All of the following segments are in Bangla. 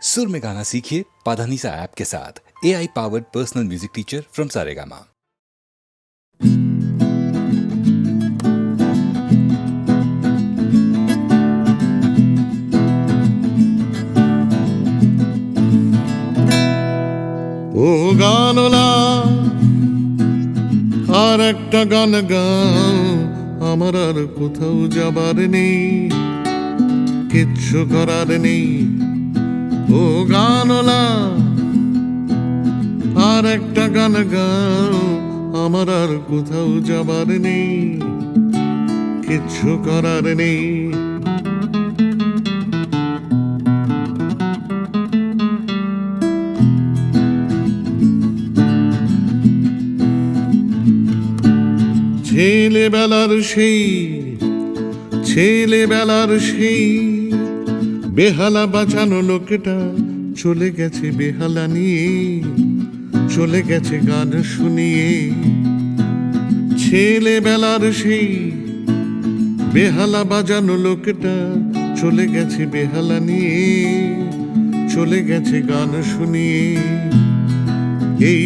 सुर में गाना सीखिए पाधानीसा ऐप के साथ। AI powered personal music teacher from Saregama. ও গানলা আর একটা গান গাও, আমার আর কোথাও যাবার নেই, কিচ্ছু করার নেই। ও গানলা আর একটা গান গাও, আমার আর কোথাও যাবার নেই, কিচ্ছু করার নেই। ছেলেবেলার সেই বেহালা বাঁচানো লোকটা চলে গেছে বেহালা নিয়ে, চলে গেছে গান শুনিয়ে। ছেলেবেলার সেই বেহালা বাজানো লোকটা চলে গেছে বেহালা নিয়ে, চলে গেছে গান শুনিয়ে। এই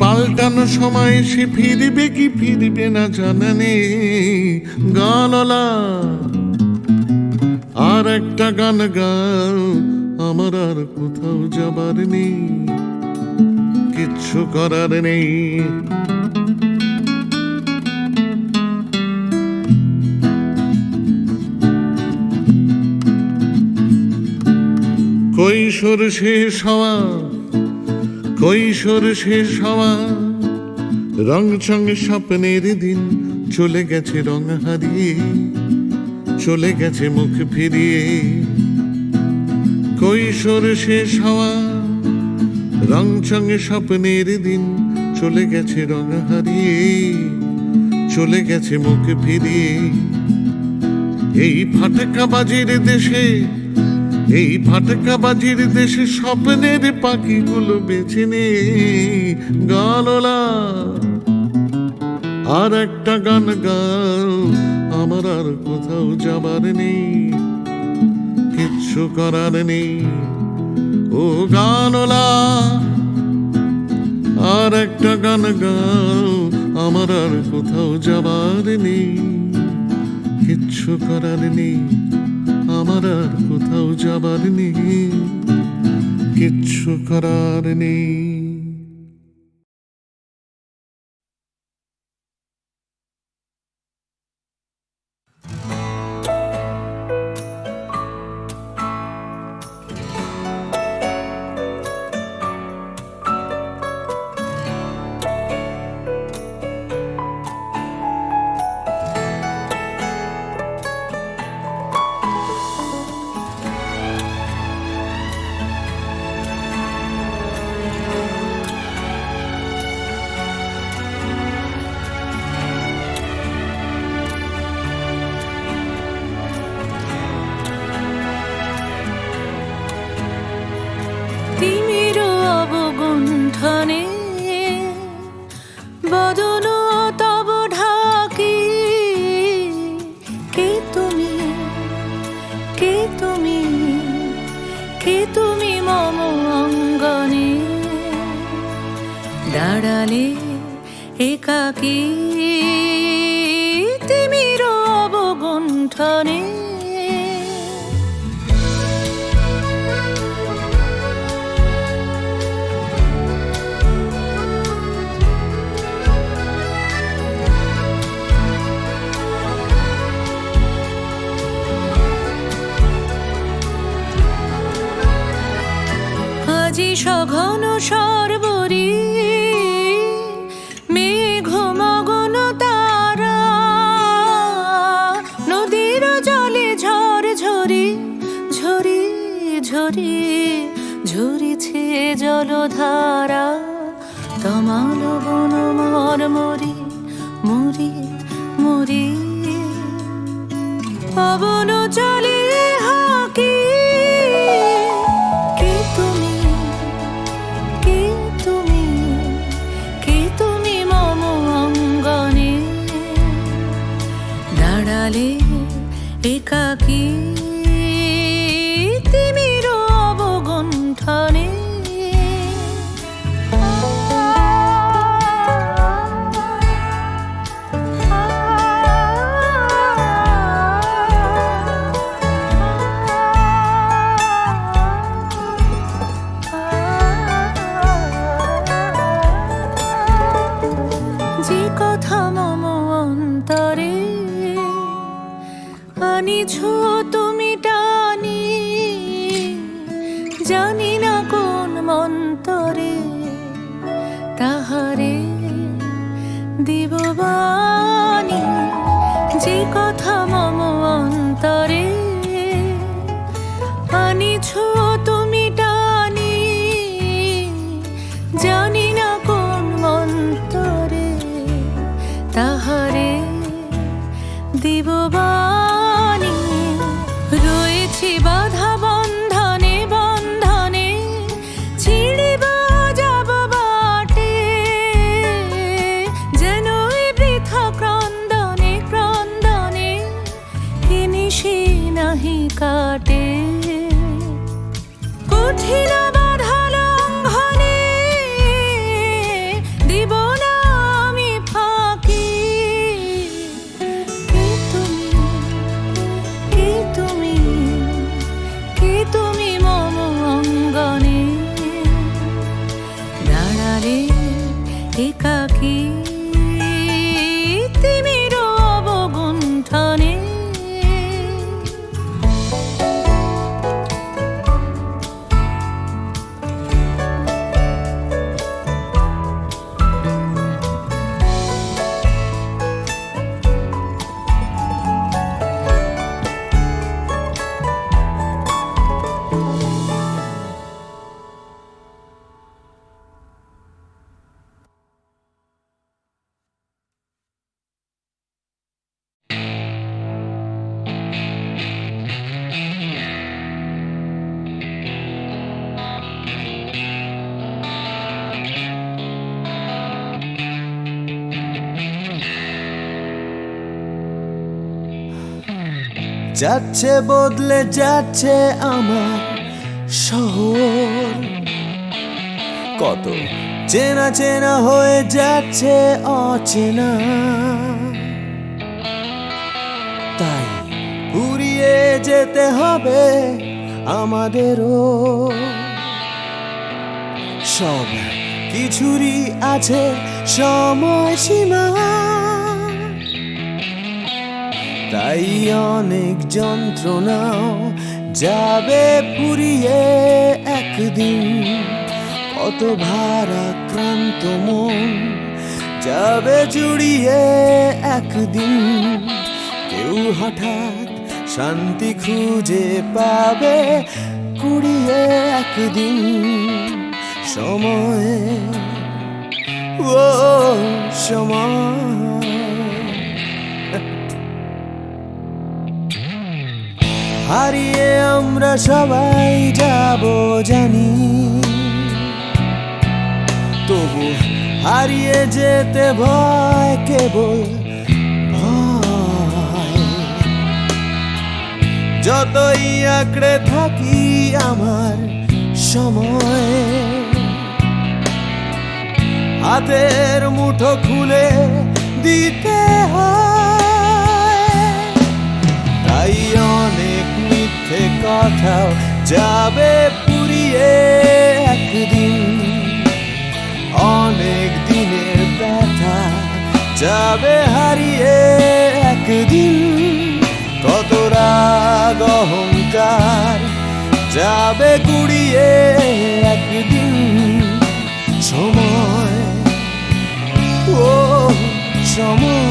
পাল্টানো সময় সে ফিরবে কি ফিরবে না জানা নেই। গানলা আর একটা গান গাও, আমার আর কোথাও যাবার নেই, কিচ্ছু করার নেই। কৈশোর শেষ হওয়া রং সঙ্গে স্বপ্নের দিন চলে গেছে রং হারিয়ে, চলে গেছে মুখ ফিরিয়ে। কৈশোর শেষ হওয়া রং সঙ্গে স্বপ্নের দিন চলে গেছে রং হারিয়ে, চলে গেছে মুখ ফিরিয়ে। এই ফাটকাবাজির দেশে স্বপ্নের পাখিগুলো বেছে নে। গানলা আর একটা গান গাও, আমার আর কোথাও যাবার নেই, কিচ্ছু করার নেই। ও গানলা আর একটা গান গাও, আমার আর কোথাও যাবার নেই, কিচ্ছু করার নেই। আমার আর কোথাও যাবার নেই, কিচ্ছু করার নেই। বদন তব ঢাকি, কে তুমি মম অঙ্গনে দাঁড়ালে একাকী, তিমির অবগুণ্ঠনে। আজি সঘন সর্বরী মেঘমগন তারা, নদীর জলে ঝরিছে জলধারা। তমাল বন মরি পবন চলে হাকি, কে তুমি মম অঙ্গনে দাঁড়ালে একাকী। কাটে কঠিন বাধা লঙ্ঘনে দিব না আমি ফাঁকি কে তুমি কে তুমি মম অঙ্গনে দাঁড়ালে একাকী তিমির অবগুণ্ঠনে যাচ্ছে বদলে যাচ্ছে আমার শহর, কত চেনা চেনা হয়ে যাচ্ছে অচেনা। তাই উড়িয়ে যেতে হবে আমাদেরও, সব কিছুরই আছে সময়সীমা। তাই অনেক যন্ত্রণাও যাবে পুড়িয়ে একদিন, কত ভারাক্রান্ত মন যাবে জুড়িয়ে একদিন। কেউ হঠাৎ শান্তি খুঁজে পাবে কুড়িয়ে একদিন সময়, ও সময়। হারিয়ে আমরা সবাই যাব জানি, তবু হারিয়ে যেতে ভয়, কেবল ভয়। যতই আঁকড়ে থাকি আমার সময়, হাতের মুঠো খুলে দিতে হয়। তাই অনেক মিথ্যে কথাও যাবে পুড়িয়ে একদিন, অনেক দিনের ব্যথা যাবে হারিয়ে একদিন। কত রাগ অহংকার যাবে কুড়িয়ে একদিন সময়, ও সময়।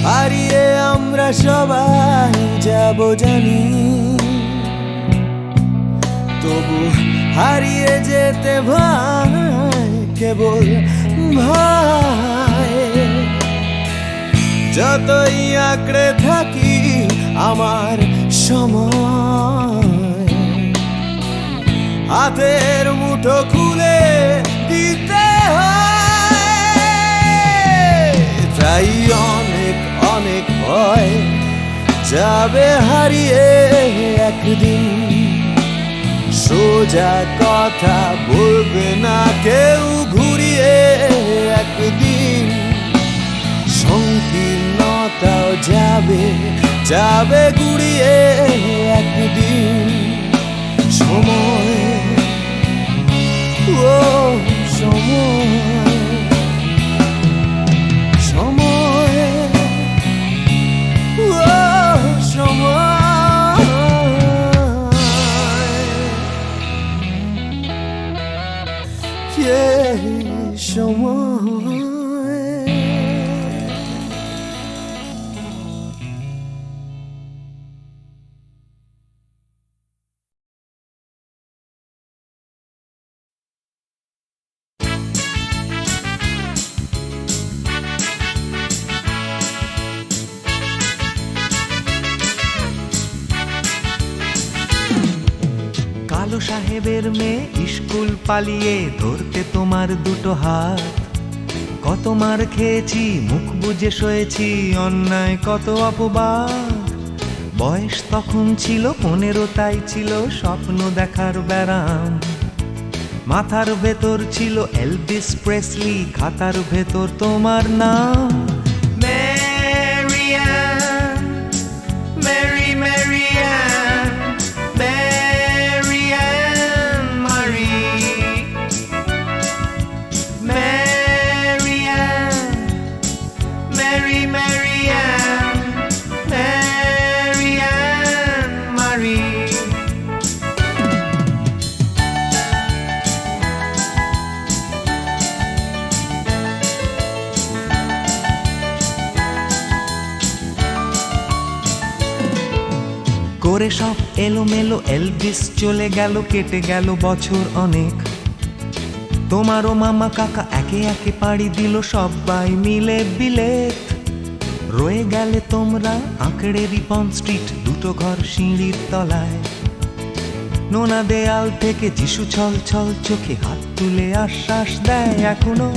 হারিয়ে আমরা সবাই যাব জানি, তবু হারিয়ে যেতে ভয়, কেবল ভয়। যতই আঁকড়ে থাকি আমার সময়, হাতের মুঠো খুলে দিতে হয়। তাই অনেক অনেক ভয় যাবে হারিয়ে একদিন, সোজা কথা বলবে না কেউ ঘুরিয়ে একদিন। সংকীর্ণতাও যাবে যাবে ঘুরিয়ে একদিন সময়, ও সময়, সময়, ও সময়, সময়। কালু সাহেবের মেয়ে স্কুল পালিয়ে ধরতে তোমার দুটো হাত। কত মার খেয়েছি, মুখ বুজে সয়েছি, অন্যায় কত অপবাদ। বয়স তখন ছিল 15, তাই ছিল স্বপ্ন দেখার ব্যারাম। মাথার ভেতর ছিল এলভিস প্রেসলি, খাতার ভেতর তোমার নাম। Marianne, Mary Marianne, Marianne Marie, Marianne, Mary Marianne, Marianne Marie. করে সব এলোমেলো এলভিস চলে গেল, কেটে গেল বছর অনেক। তোমারও মামা কাকা একে একে পাড়ি দিল, সবাই মিলে বিলেত। রয়ে গেলে তোমরা আঁকড়ে রিপন স্ট্রিট, দুটো ঘর সিঁড়ির তলায়। নোনা দেয়াল থেকে যিশু ছল ছল চোখে হাত তুলে আশ্বাস দেয় এখনো।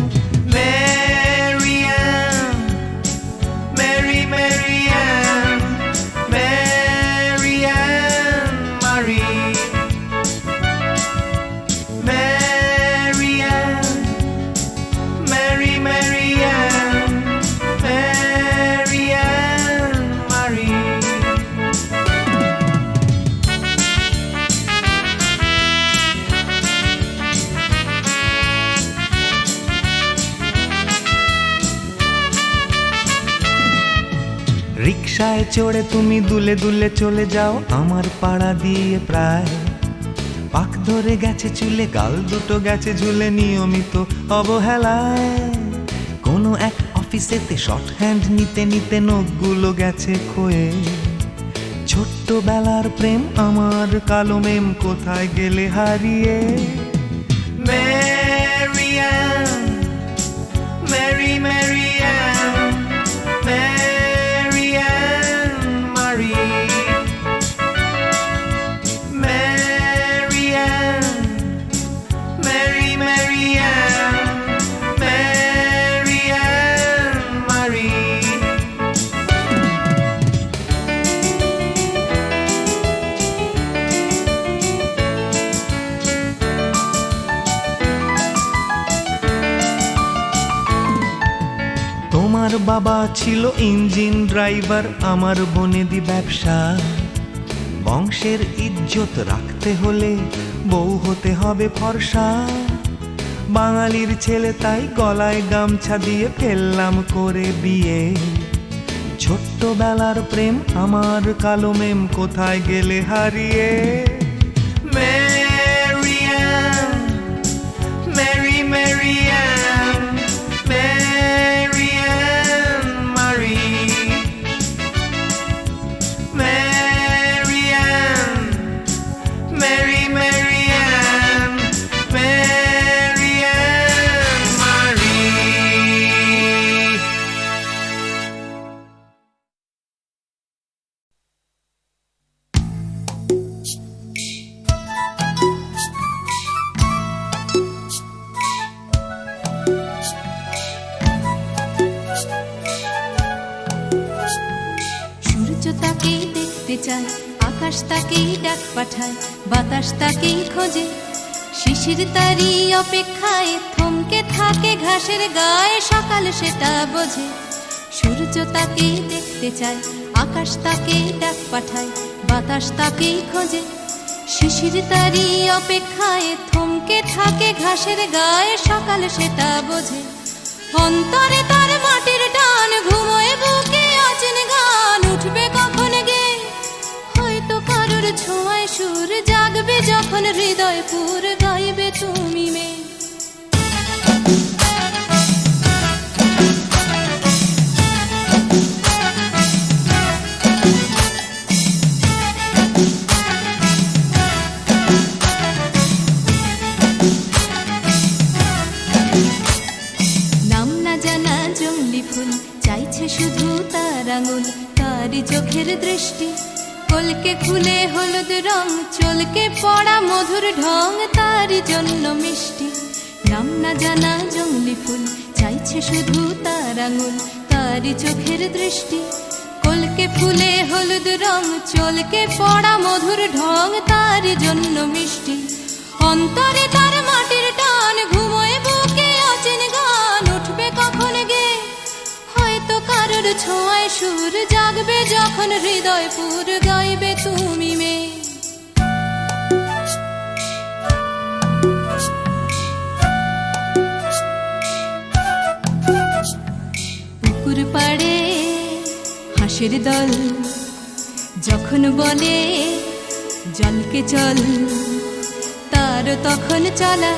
Marianne, Mary Marianne, Marianne Marie, Marianne, Mary Marianne, Marianne Marie. রিকশায় চড়ে তুমি দুলে দুলে চলে যাও আমার পাড়া দিয়ে প্রায়। পাক ধরে গেছে চুলে, গাল দুটো গেছে ঝুলে, নিয়মিত অবহেলায়। কোনো এক অফিসেতে শর্ট হ্যান্ড নিতে নিতে নখগুলো গেছে ক্ষয়ে। ছোট্টবেলার প্রেম আমার কালো মেম, কোথায় গেলে হারিয়ে। Marianne, Mary Marianne, Marianne Marie, Marianne, Mary Marianne, Marianne Marie. তোমার বাবা ছিল ইঞ্জিন ড্রাইভার, আমার বনেদি ব্যবসা। বংশের ইজ্জত রাখতে হলে বউ হতে হবে ফর্সা। বাঙালির ছেলে তাই গলায় গামছা দিয়ে ফেললাম করে বিয়ে। ছোট্টবেলার প্রেম আমার কালো মেম, কোথায় গেলে হারিয়ে। Marianne, Mary Marianne, Marianne Marie, Marianne, Mary Marianne, Marianne Marie. সূর্য তাকেই দেখতে চায়, আকাশ তাকেই ডাক পাঠায়, বাতাস তাকেই খোঁজে। শিশির তারই অপেক্ষায় থমকে থাকে ঘাসের গায়ে, সকাল সেটা বোঝে। সূর্য তাকেই দেখতে চায়, আকাশ তাকেই ডাক পাঠায়, বাতাস তাকেই খোঁজে। শিশির তারই অপেক্ষায় থমকে থাকে ঘাসের গায়ে, সকাল সেটা বোঝে। অন্তরে তার মাটির টান, ঘুমোয় বুকে অচেন গান, উঠবে কখন গে হয়তো কারোর ছোঁয়ায় সুর, জাগবে যখন হৃদয় পুর, গাইবে তুমি মে। নাম না জানা জঙ্গলি ফুল চাইছে শুধু তার আঙুল, তারই চোখের দৃষ্টি। কলকে ফুলে হলুদ রং চলকে পড়া মধুর ঢং তার জন্য মিষ্টি নাম না জানা জংলি ফুল চাইছে শুধু তার আঙুল তারই চোখের দৃষ্টি কলকে ফুলে হলুদ রং চলকে পড়া মধুর ঢং তার জন্য মিষ্টি অন্তরে তার মাটির টান ঘুমোয় বুকে অচেন গান উঠবে কখন গে হয়তো কারোর ছোঁয়ায় সুর জাগবে যখন হৃদয় পুর গাইবে তুমি মেয়ে পুকুর পাড়ে হাঁসের দল যখন বলে জলকে চল তার তখন চলা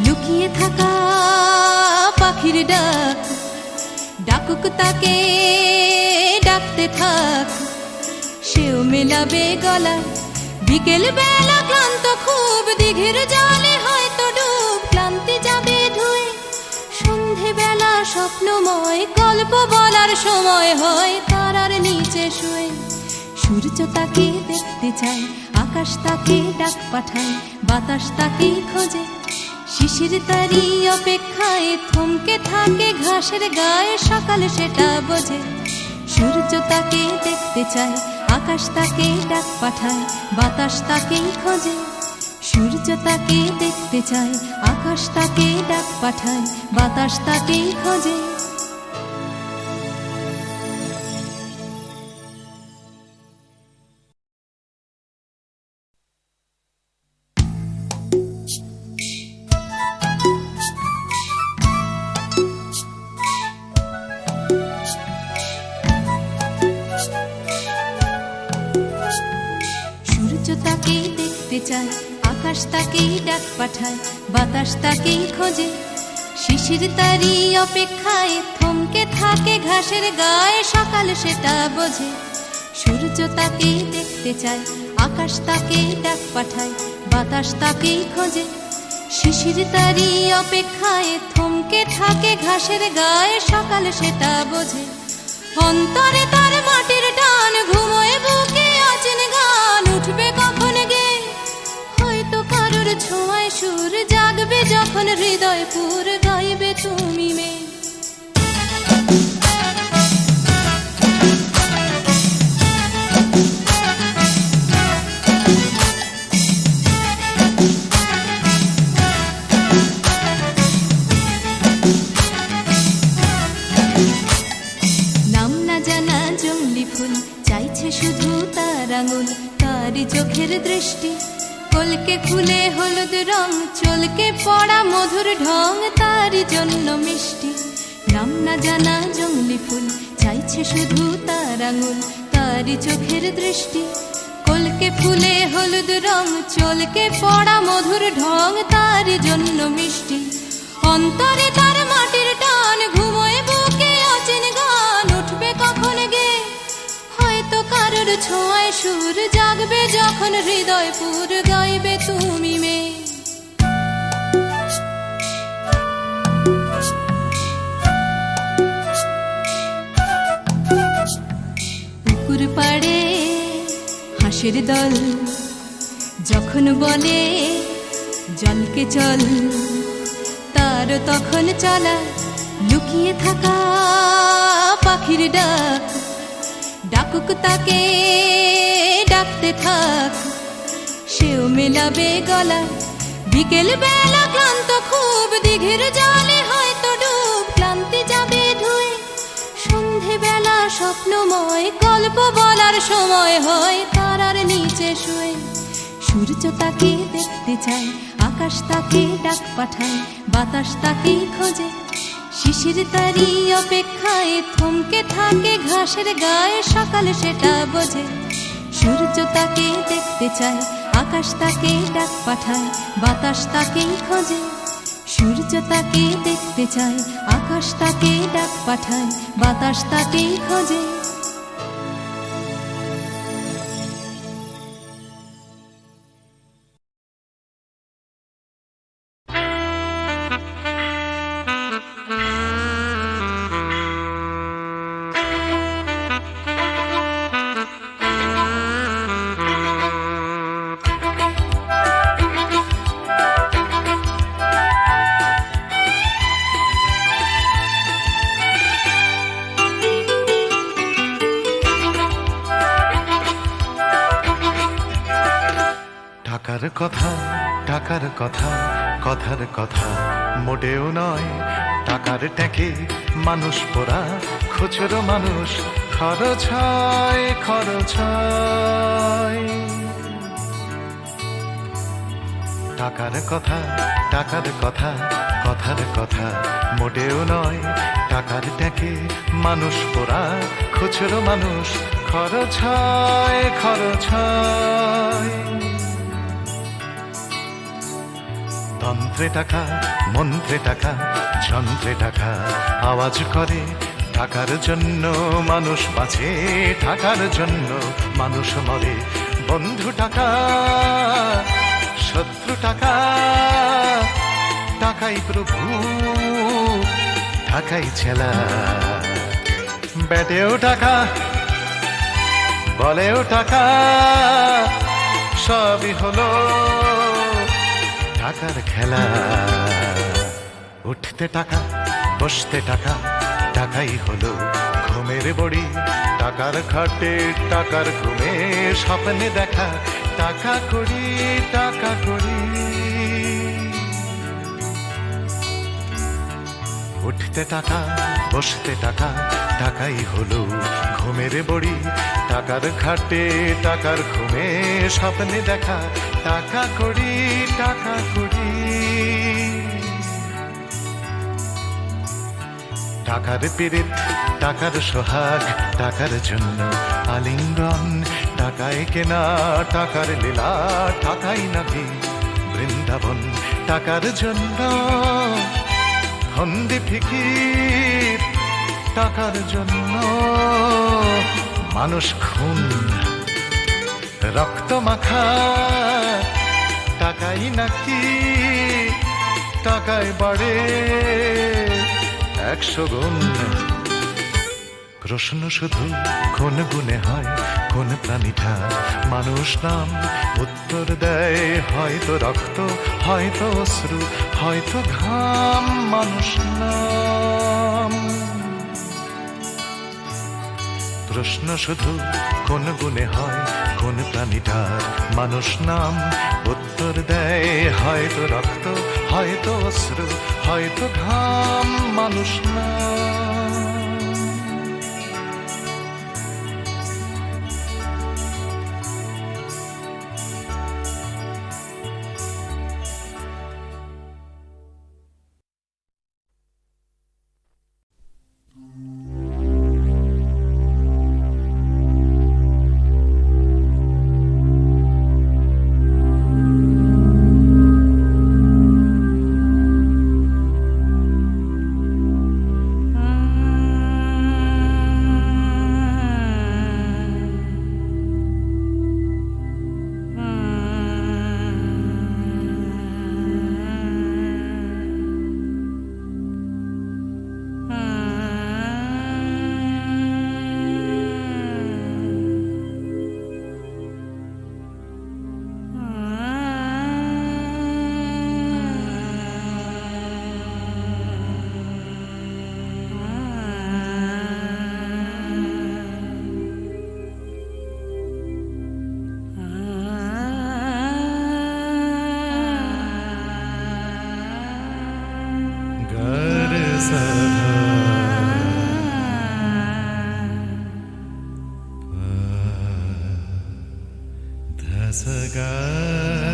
লুকিয়ে থাকা পাখির ডাক ডাকুক তাকে ডাকতে থাক সেও মেলাবে গলা বিকেল বেলা ক্লান্ত খুব দিঘির জলে হয়তো ডুব ক্লান্তি যাবে ধুয়ে সন্ধে বেলা স্বপ্নময় গল্প বলার সময় হয় তারার নিচে শুয়ে সূর্য তাকে দেখতে চায় আকাশ তাকে ডাক পাঠায় বাতাস তাকে খোঁজে শিশির তারি অপেক্ষায় থমকে থাকে ঘাসের গায়ে সকাল সেটা বোঝে সূর্য তাকে দেখতে চায় আকাশ তাকে ডাক পাঠায় বাতাস তাকে খোঁজে সূর্য তাকে দেখতে চায় আকাশ তাকে ডাক পাঠায় বাতাস তাকে খোঁজে সূর্য তাকে দেখতে চায় আকাশ তাকেই ডাক পাঠায় বাতাস তাকেই খোঁজে শিশির তারি অপেক্ষায় থমকে থাকে ঘাসের গায়ে সকাল সেটা বোঝে সূর্য তাকেই দেখতে চায় আকাশ তাকেই ডাক পাঠায় বাতাস তাকেই খোঁজে শিশির তারি অপেক্ষায় থমকে থাকে ঘাসের গায়ে সকাল সেটা বোঝে অন্তরে তার মাটির টান ঘুমোয় বুকে অচেন গান উঠবে কখন গে হয়তো কারোর ছোঁয়ায় সুর জাগবে যখন হৃদয় পুর গাইবে তুমি মেয়ে শুধু তার আঙুল তারই চোখের দৃষ্টি কলকে ফুলে হলুদ রং চলকে পড়া মধুর ঢং তারই জন্য মিষ্টি নাম না জানা জংলি ফুল চাইছে শুধু তার আঙুল তারই চোখের দৃষ্টি কলকে ফুলে হলুদ রং চলকে পড়া মধুর ঢং তারই জন্য মিষ্টি অন্তরে তার মাটির টান ঘুমোয় বুকে অচেন গান উঠবে কখন গে হয়তো কারোর ছোঁয়ায় সুর জাগবে যখন হৃদয় পুর গাইবে তুমি মেয়ে পুকুর পাড়ে হাঁসের দল যখন বলে জলকে চল তার তখন চলা লুকিয়ে থাকা পাখির ডাক ডাকুক তাকে ডাকতে থাক সেও মেলাবে গলা বিকেল বেলা ক্লান্ত খুব দিঘির জলে হয়তো ডুব ক্লান্তি যাবে ধুয়ে সন্ধে বেলা স্বপ্নময় গল্প বলার সময় হয় তারার নিচে শুয়ে সূর্য তাকে দেখতে চায় আকাশ তাকে ডাক পাঠায় বাতাস তাকে খোঁজে শিশির তারি অপেক্ষায় থমকে থাকে ঘাসের গায়ে সকাল সেটা বোঝে সূর্য তাকে দেখতে চায় আকাশ তাকে ডাক পাঠায় বাতাস তাকে খোঁজে সূর্য তাকে দেখতে চায় আকাশ তাকে ডাক পাঠায় বাতাস তাকে খোঁজে টাকার কথা, টাকার কথা, কথার কথা মোটেও নয়। টাকার ট্যাঁকে মানুষ পোড়া, খুচরো মানুষ খরচ হয়, খরচ হয়। টাকার কথা, টাকার কথা, কথার কথা মোটেও নয়। টাকার ট্যাঁকে মানুষ পোড়া, খুচরো মানুষ খরচ হয়, খরচ হয়। তন্ত্রে টাকা, মন্ত্রে টাকা, যন্ত্রে টাকা আওয়াজ করে। টাকার জন্য মানুষ বাঁচে, টাকার জন্য মানুষ মরে। বন্ধু টাকা, শত্রু টাকা, টাকাই প্রভু, টাকাই ছেলা। ব্যাটেও টাকা, বলেও টাকা, সবই হলো টাকার খেলা। উঠতে টাকা, বসতে টাকা, টাকাই হলো ঘুমের বড়ি। টাকার খাটে, টাকার ঘুমে, স্বপ্নে দেখা টাকা করি, টাকা করি। উঠতে টাকা, বসতে টাকা, টাকাই হলো ঘুমের বড়ি। টাকার খাটে, টাকার ঘুমে, স্বপ্নে দেখা টাকা করি, টাকা করি। টাকার পীড়িত, টাকার সোহাগ, টাকার জন্য আলিঙ্গন। টাকায় কেনা, টাকার লীলা, টাকাই নাকি বৃন্দাবন। টাকার জন্য ফন্দি ফিকির, টাকার জন্য মানুষ খুন, রক্ত মাখা। টাকাই নাকি, টাকায় বাড়ে 100 গুণ। প্রশ্ন শুধু কোন গুণে হয়, কোন প্রাণীটা মানুষ নাম? উত্তর দেয় হয়তো রক্ত, হয়তো অশ্রু, হয়তো ঘাম। মানুষ নাম। প্রশ্ন শুধু কোন গুণে হয়, কোন প্রাণীটার মানুষ নাম? উত্তর দেয় হয়তো রক্ত, হয়তো অশ্রু, হয়তো ঘাম। মানুষ নাম। Sega